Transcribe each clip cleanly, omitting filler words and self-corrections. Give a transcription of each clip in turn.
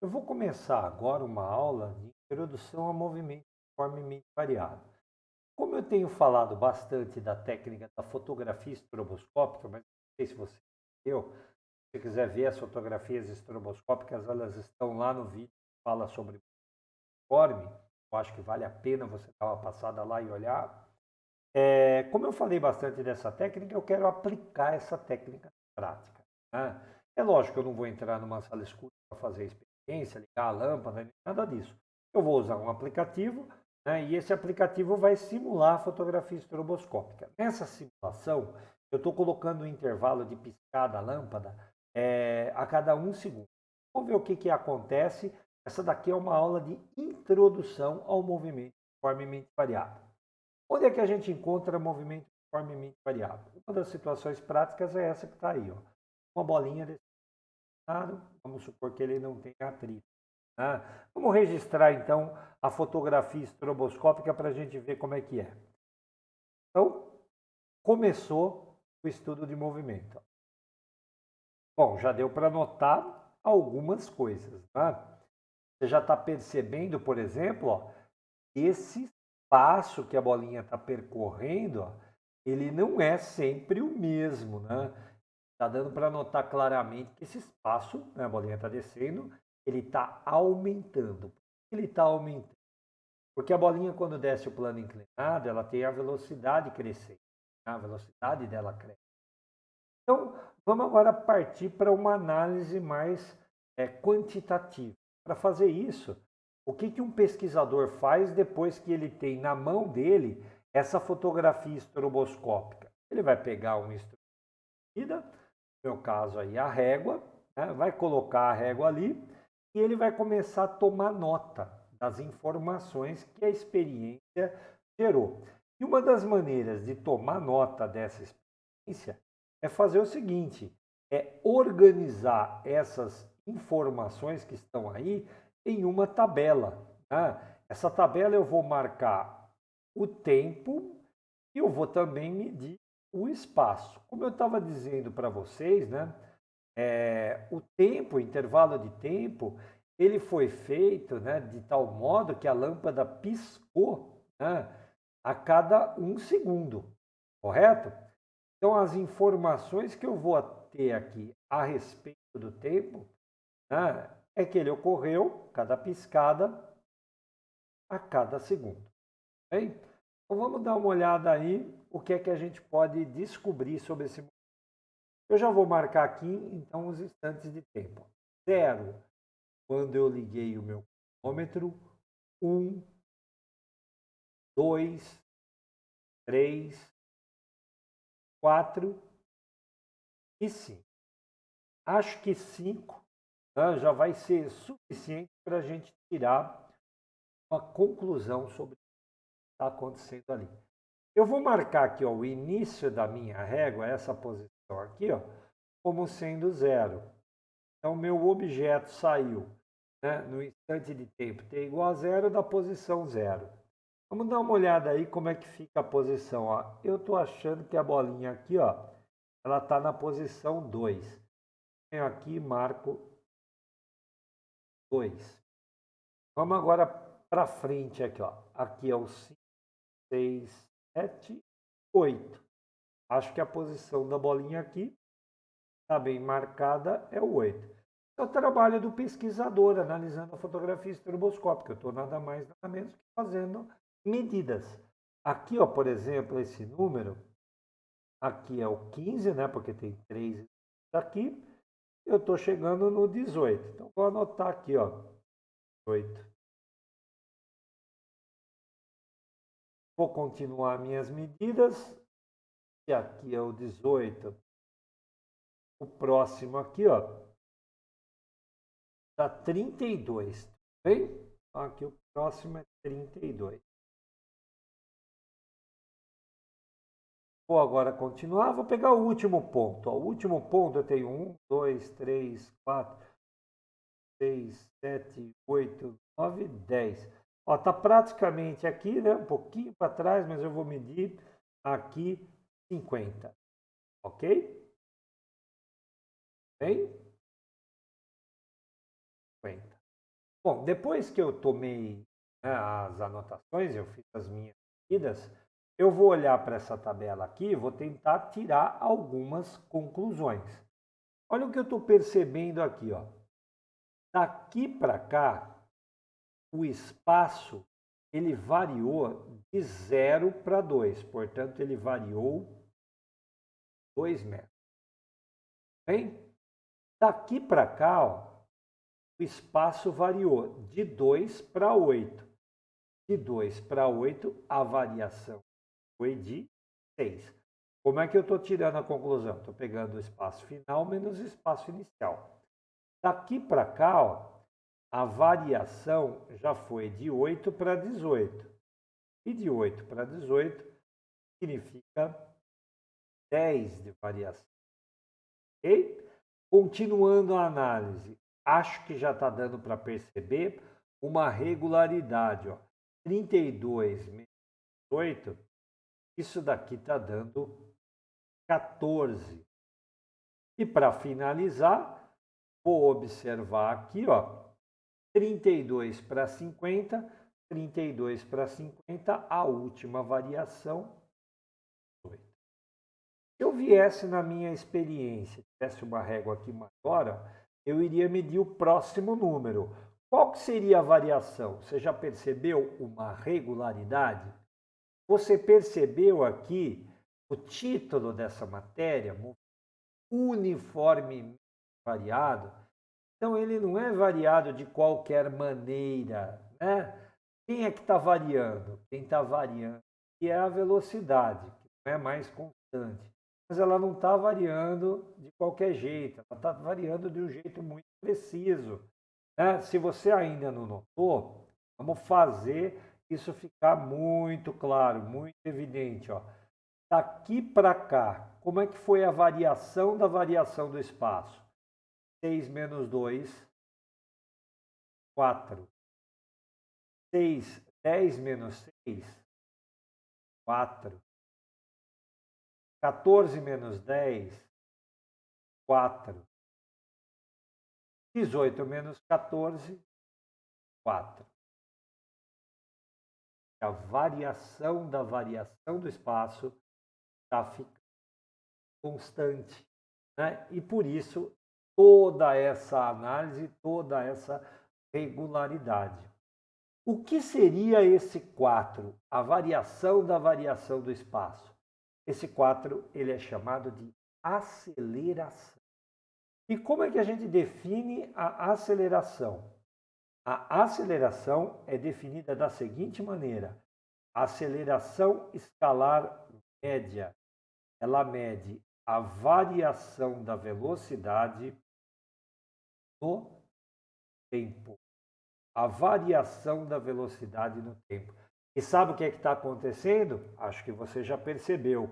Eu vou começar agora uma aula de introdução a movimentos uniformemente variado. Como eu tenho falado bastante da técnica da fotografia estroboscópica, mas não sei se você entendeu, se você quiser ver as fotografias estroboscópicas, elas estão lá no vídeo que fala sobre uniforme. Eu acho que vale a pena você dar uma passada lá e olhar. Como eu falei bastante dessa técnica, eu quero aplicar essa técnica na prática, né? É lógico que eu não vou entrar numa sala escura para fazer a experiência, ligar a lâmpada, nem nada disso. Eu vou usar um aplicativo, né, e esse aplicativo vai simular a fotografia estroboscópica. Nessa simulação, eu estou colocando o intervalo de piscar da lâmpada a cada 1 segundo. Vamos ver o que acontece. Essa daqui é uma aula de introdução ao movimento uniformemente variado. Onde é que a gente encontra movimento uniformemente variado? Uma das situações práticas é essa que está aí, ó. Uma bolinha desse lado, vamos supor que ele não tenha atrito, né? Vamos registrar então a fotografia estroboscópica para a gente ver como é que é. Então, começou o estudo de movimento. Bom, já deu para notar algumas coisas, né? Você já está percebendo, por exemplo, ó, esse espaço que a bolinha está percorrendo, ó, ele não é sempre o mesmo, né? Está dando para notar claramente que esse espaço, né, a bolinha está descendo, ele está aumentando. Por que ele está aumentando? Porque a bolinha, quando desce o plano inclinado, ela tem a velocidade crescente, né? A velocidade dela cresce. Então, vamos agora partir para uma análise mais quantitativa. Para fazer isso, o que um pesquisador faz depois que ele tem na mão dele essa fotografia estroboscópica? Ele vai pegar um instrumento, no meu caso aí a régua, né? Vai colocar a régua ali e ele vai começar a tomar nota das informações que a experiência gerou. E uma das maneiras de tomar nota dessa experiência é fazer o seguinte: é organizar essas informações que estão aí em uma tabela, né? Essa tabela eu vou marcar o tempo e eu vou também medir o espaço. Como eu estava dizendo para vocês, né? O tempo, o intervalo de tempo, ele foi feito, né, de tal modo que a lâmpada piscou, né, a cada 1 segundo, correto? Então, as informações que eu vou ter aqui a respeito do tempo, né, é que ele ocorreu, cada piscada, a cada segundo. Bem? Então, vamos dar uma olhada aí o que é que a gente pode descobrir sobre esse movimento. Eu já vou marcar aqui, então, os instantes de tempo. 0, quando eu liguei o meu cronômetro. 1, 2, 3, 4 e 5. Acho que 5, né, já vai ser suficiente para a gente tirar uma conclusão sobre o que está acontecendo ali. Eu vou marcar aqui, ó, o início da minha régua, essa posição aqui, ó, como sendo 0. Então, meu objeto saiu, né, no instante de tempo t igual a 0 da posição 0. Vamos dar uma olhada aí como é que fica a posição. Ó. Eu estou achando que a bolinha aqui, ó, ela está na posição 2. Venho aqui e marco 2. Vamos agora para frente aqui, ó. Aqui é o 5, 6, 7, 8. Acho que a posição da bolinha aqui está bem marcada, é o 8. É o trabalho do pesquisador analisando a fotografia estroboscópica. Eu estou nada mais nada menos que fazendo medidas. Aqui, ó, por exemplo, esse número, aqui é o 15, né? Porque tem 3 aqui. Eu estou chegando no 18. Então, vou anotar aqui, ó, 18. Vou continuar minhas medidas. E aqui é o 18. O próximo aqui, ó, dá 32. Tá bem? Então, aqui o próximo é 32. Vou agora continuar, vou pegar o último ponto. Ó. O último ponto eu tenho 1, 2, 3, 4, 6, 7, 8, 9, 10. Está praticamente aqui, né? Um pouquinho para trás, mas eu vou medir aqui 50. Ok? Bem? 50. Bom, depois que eu tomei, né, as anotações, eu fiz as minhas medidas, eu vou olhar para essa tabela aqui e vou tentar tirar algumas conclusões. Olha o que eu estou percebendo aqui, ó. Daqui para cá, o espaço ele variou de 0 para 2, portanto, ele variou 2 metros. Bem, daqui para cá, ó, o espaço variou de 2 para 8. De 2 para 8, a variação foi de 6. Como é que eu estou tirando a conclusão? Estou pegando o espaço final menos o espaço inicial. Daqui para cá, ó, a variação já foi de 8 para 18. E de 8 para 18 significa 10 de variação. Ok? Continuando a análise, acho que já está dando para perceber uma regularidade. Ó. 32 menos 8, isso daqui está dando 14. E para finalizar, vou observar aqui, ó, 32 para 50, 32 para 50, a última variação, 8. Se eu viesse na minha experiência, tivesse uma régua aqui maior, eu iria medir o próximo número. Qual que seria a variação? Você já percebeu uma regularidade? Você percebeu aqui o título dessa matéria, uniformemente variado? Então, ele não é variado de qualquer maneira, né? Quem é que está variando? Quem está variando é a velocidade, que não é mais constante. Mas ela não está variando de qualquer jeito, ela está variando de um jeito muito preciso. Né? Se você ainda não notou, vamos fazer isso ficar muito claro, muito evidente. Ó. Daqui para cá, como é que foi a variação da variação do espaço? 6 menos 2, 4. 6, 10 menos 6, 4. 14 menos 10, 4. 18 menos 14, 4. A variação da variação do espaço está ficando constante. Né? E por isso, toda essa análise, toda essa regularidade. O que seria esse 4? A variação da variação do espaço. Esse 4 ele é chamado de aceleração. E como é que a gente define a aceleração? A aceleração é definida da seguinte maneira: a aceleração escalar média, ela mede a variação da velocidade no tempo. A variação da velocidade no tempo. E sabe o que é que está acontecendo? Acho que você já percebeu.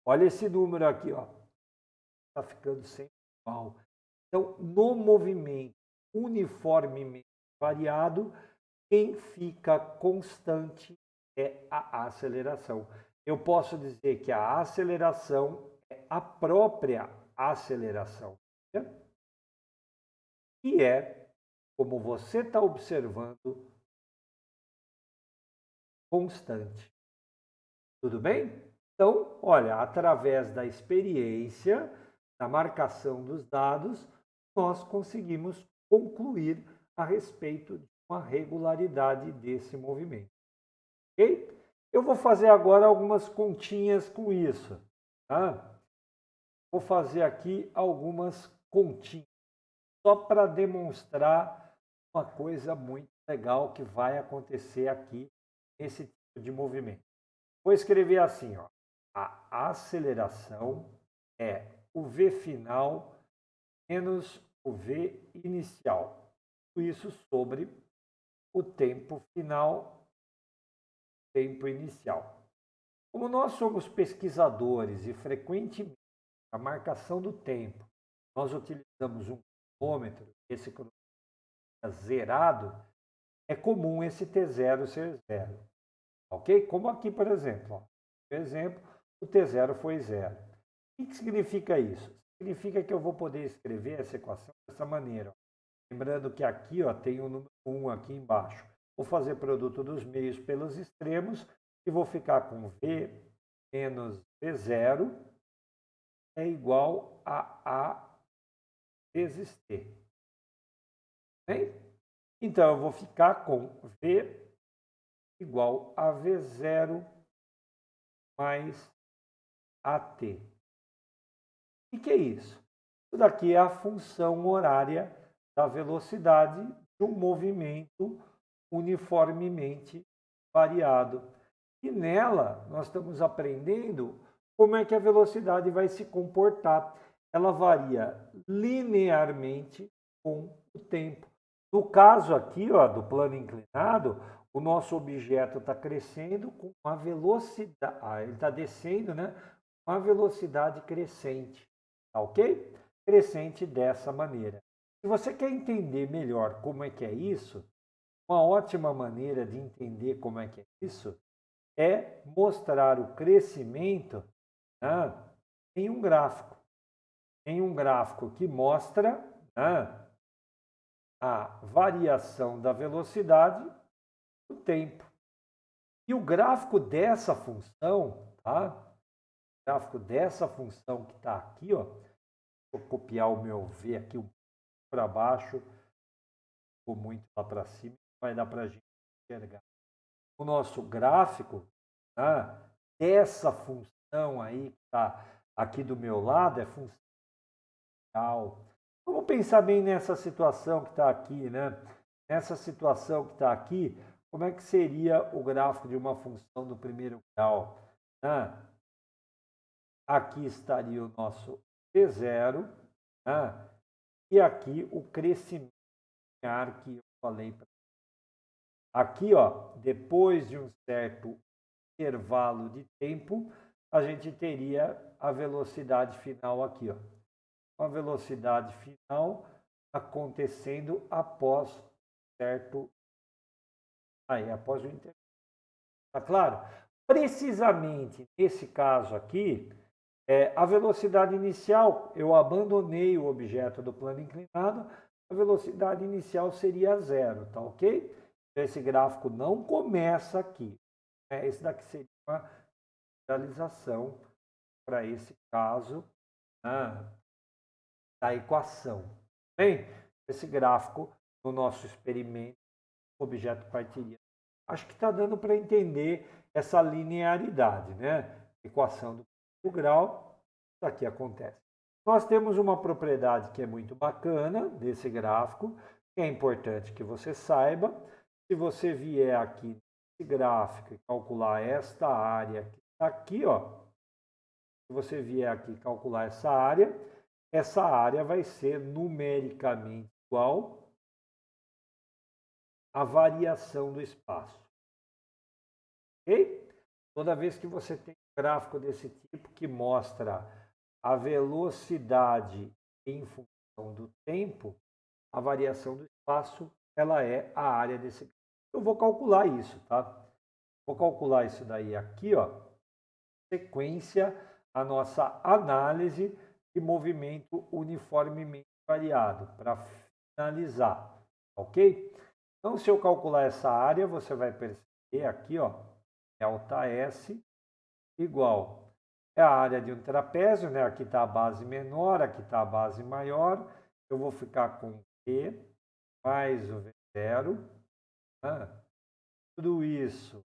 Olha esse número aqui, ó. Está ficando sempre igual. Então, no movimento uniformemente variado, quem fica constante é a aceleração. Eu posso dizer que a aceleração é a própria aceleração, que é, como você está observando, constante. Tudo bem? Então, olha, através da experiência, da marcação dos dados, nós conseguimos concluir a respeito de uma regularidade desse movimento. Ok? Eu vou fazer agora algumas continhas com isso. Tá? Vou fazer aqui algumas continhas, só para demonstrar uma coisa muito legal que vai acontecer aqui nesse tipo de movimento. Vou escrever assim, ó. A aceleração é o V final menos o V inicial. Isso sobre o tempo final, tempo inicial. Como nós somos pesquisadores e frequentemente a marcação do tempo, nós utilizamos um cronômetro, esse cronômetro zerado, é comum esse T0 ser zero. Ok? Como aqui, por exemplo. Ó. Por exemplo, o T0 foi zero. O que significa isso? Significa que eu vou poder escrever essa equação dessa maneira. Ó. Lembrando que aqui ó, tem o número 1 aqui embaixo. Vou fazer produto dos meios pelos extremos e vou ficar com V menos V0 é igual a A vezes T. Bem? Então, eu vou ficar com V igual a V0 mais AT. O que é isso? Isso daqui é a função horária da velocidade de um movimento uniformemente variado. E nela, nós estamos aprendendo como é que a velocidade vai se comportar. Ela varia linearmente com o tempo. No caso aqui, ó, do plano inclinado, o nosso objeto está crescendo com uma velocidade, ele está descendo, né? Uma velocidade crescente, tá ok? Crescente dessa maneira. Se você quer entender melhor como é que é isso, uma ótima maneira de entender como é que é isso é mostrar o crescimento, né, em um gráfico. Em um gráfico que mostra, né, a variação da velocidade do tempo. E o gráfico dessa função, tá? O gráfico dessa função que está aqui, ó. Vou copiar o meu V aqui para baixo, ou muito lá para cima, vai dar para a gente enxergar. O nosso gráfico, tá, dessa função aí que está aqui do meu lado é função real. Vamos pensar bem nessa situação que está aqui, né? Nessa situação que está aqui, como é que seria o gráfico de uma função do primeiro grau? Né? Aqui estaria o nosso P0, né? E aqui o crescimento linear que eu falei. Aqui, ó, depois de um certo intervalo de tempo, a gente teria a velocidade final aqui, ó. A velocidade final acontecendo após certo após o intervalo. Tá claro? Precisamente nesse caso aqui, a velocidade inicial, eu abandonei o objeto do plano inclinado, a velocidade inicial seria zero, tá ok? Esse gráfico não começa aqui. Esse daqui seria uma realização para esse caso, né, da equação. Bem, esse gráfico no nosso experimento, objeto partiria. Acho que está dando para entender essa linearidade, né? Equação do primeiro grau, isso aqui acontece. Nós temos uma propriedade que é muito bacana desse gráfico, que é importante que você saiba. Se você vier aqui nesse gráfico e calcular esta área que está aqui, ó, se você vier aqui calcular essa área vai ser numericamente igual à variação do espaço. Ok? Toda vez que você tem um gráfico desse tipo que mostra a velocidade em função do tempo, a variação do espaço, ela é a área desse gráfico. Eu vou calcular isso, tá? Vou calcular isso daí aqui, ó. Sequência, a nossa análise de movimento uniformemente variado, para finalizar, ok? Então, se eu calcular essa área, você vai perceber aqui, ó, delta S igual é a área de um trapézio, né? Aqui está a base menor, aqui está a base maior. Eu vou ficar com P mais o V0. Né? Tudo isso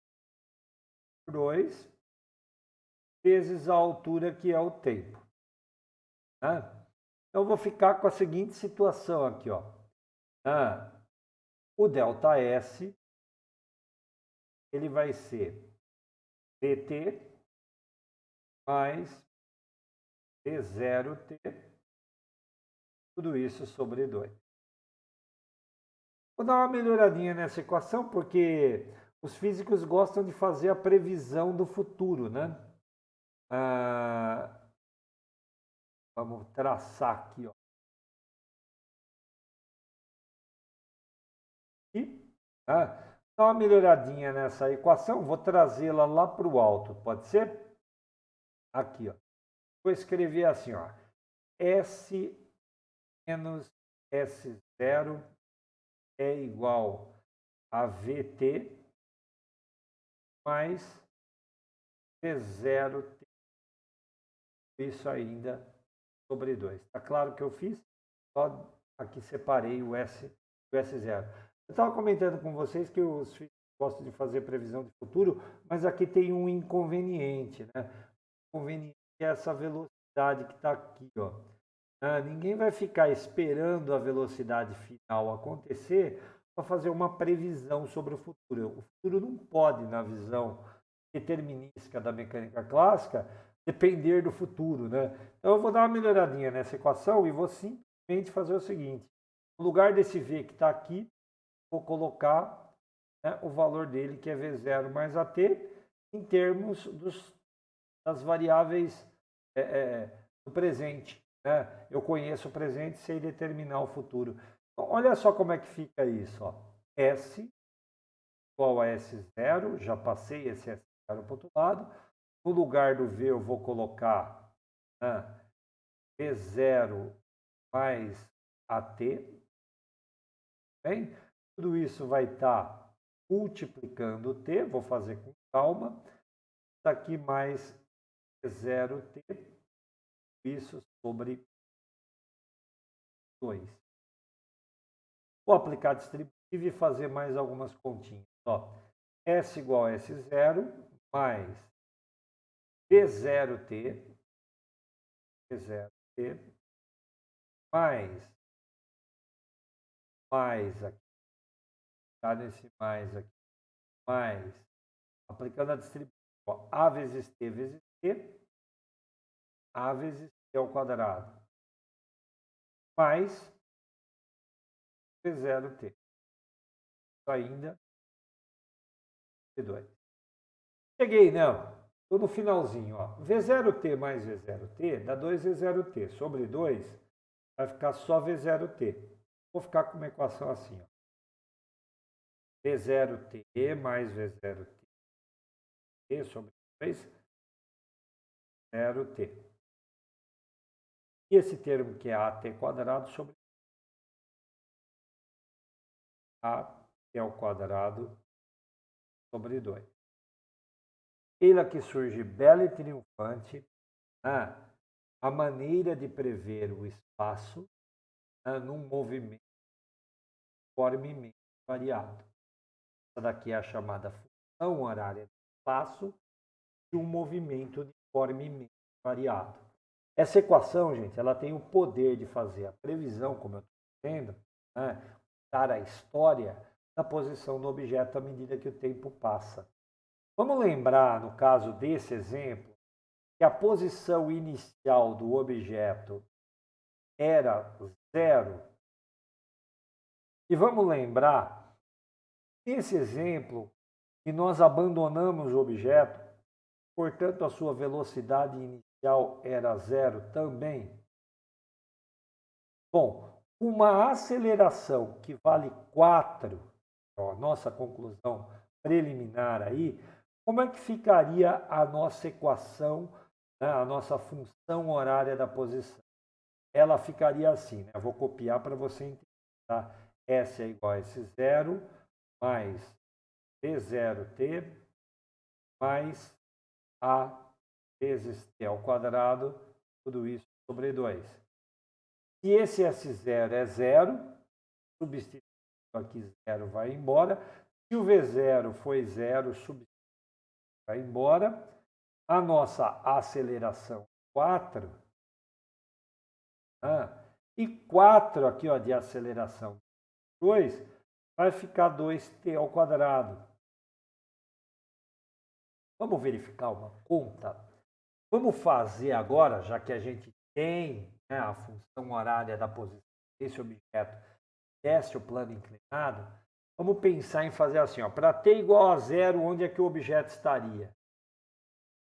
por 2 vezes a altura que é o tempo. Né? Então, eu vou ficar com a seguinte situação aqui, ó. O delta S ele vai ser Pt mais T0T, tudo isso sobre 2. Vou dar uma melhoradinha nessa equação, porque os físicos gostam de fazer a previsão do futuro, né? Vamos traçar aqui, ó. Dá uma melhoradinha nessa equação, vou trazê-la lá para o alto, pode ser? Aqui, ó. Vou escrever assim, ó. S menos S0 é igual a VT mais V0T. Isso ainda sobre 2. Está claro que eu fiz? Só aqui separei o S0. Eu estava comentando com vocês que os filhos gostam de fazer previsão de futuro, mas aqui tem um inconveniente, né? O inconveniente é essa velocidade que está aqui, ó. Ninguém vai ficar esperando a velocidade final acontecer para fazer uma previsão sobre o futuro. O futuro não pode, na visão determinística da mecânica clássica, depender do futuro, né? Então eu vou dar uma melhoradinha nessa equação e vou simplesmente fazer o seguinte: no lugar desse V que está aqui, vou colocar, né, o valor dele, que é V0 mais AT, em termos das variáveis do presente, né? Eu conheço o presente, sei determinar o futuro. Então, olha só como é que fica isso, ó. S igual a S0, já passei esse S0 para o outro lado. No lugar do V eu vou colocar, né, V0 mais AT. Bem? Tudo isso vai estar multiplicando o T, vou fazer com calma. Isso aqui mais V0T, isso sobre 2. Vou aplicar distributivo e fazer mais algumas continhas. Ó, S igual a S0 mais V0T mais aqui, tá nesse mais aqui, mais, aplicando a distribuição, ó, A vezes T, A vezes T ao quadrado, mais V0T. Isso ainda V2. Cheguei, não. Estou no finalzinho, ó. V0T mais V0T dá 2V0T. Sobre 2 vai ficar só V0T. Vou ficar com uma equação assim, ó. V0T mais V0T sobre 2, 0T. E esse termo que é AT quadrado sobre AT ao quadrado sobre 2. Eila que surge bela e triunfante, a maneira de prever o espaço num movimento uniformemente variado. Essa daqui é a chamada função horária do espaço de um movimento uniformemente variado. Essa equação, gente, ela tem o poder de fazer a previsão, como eu estou dizendo, dar a história da posição do objeto à medida que o tempo passa. Vamos lembrar, no caso desse exemplo, que a posição inicial do objeto era 0. E vamos lembrar, nesse exemplo, que nós abandonamos o objeto, portanto, a sua velocidade inicial era 0 também. Bom, uma aceleração que vale 4, a nossa conclusão preliminar aí, como é que ficaria a nossa equação, né, a nossa função horária da posição? Ela ficaria assim, né? Eu vou copiar para você entender, tá? S é igual a S0 mais V0T mais A vezes T ao quadrado, tudo isso sobre 2. Se esse S0 é 0, substituindo aqui 0 vai embora. Se o V0 foi 0, substituindo vai embora. A nossa aceleração 4. E 4 aqui, ó, de aceleração 2, vai ficar 2t ao quadrado. Vamos verificar uma conta? Vamos fazer agora, já que a gente tem, né, a função horária da posição desse objeto, desce o plano inclinado, vamos pensar em fazer assim, ó, para t igual a 0, onde é que o objeto estaria?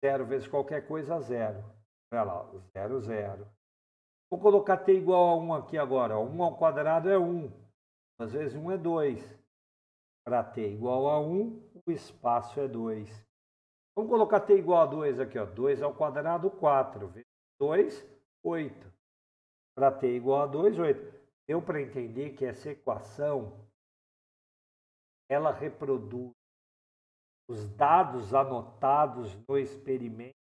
0 vezes qualquer coisa, 0. Olha lá, 0, 0. Vou colocar t igual a 1 aqui agora. 1 ao quadrado é 1. Às vezes 1 é 2. Para t igual a 1, o espaço é 2. Vamos colocar t igual a 2 aqui, ó. 2 ao quadrado, 4. Vezes 2, 8. Para t igual a 2, 8. Deu para entender que essa equação ela reproduz os dados anotados no experimento,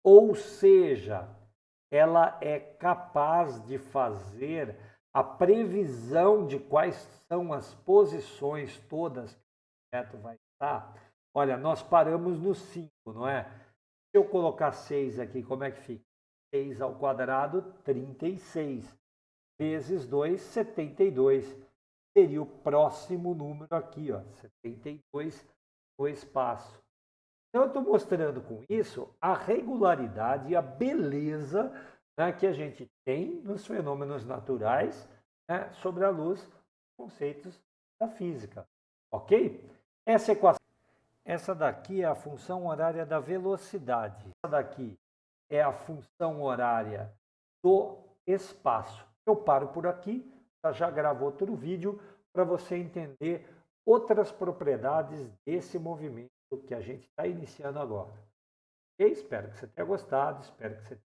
ou seja, ela é capaz de fazer a previsão de quais são as posições todas que o objeto vai estar. Olha, nós paramos no 5, não é? Se eu colocar 6 aqui, como é que fica? 6 ao quadrado, 36. Vezes 2, 72. Seria o próximo número aqui, ó, 72 no espaço. Então, eu estou mostrando com isso a regularidade e a beleza, né, que a gente tem nos fenômenos naturais, né, sobre a luz, conceitos da física. Ok? Essa equação, essa daqui é a função horária da velocidade. Essa daqui é a função horária do espaço. Eu paro por aqui, já gravo outro vídeo para você entender outras propriedades desse movimento que a gente está iniciando agora. E espero que você tenha gostado, espero que você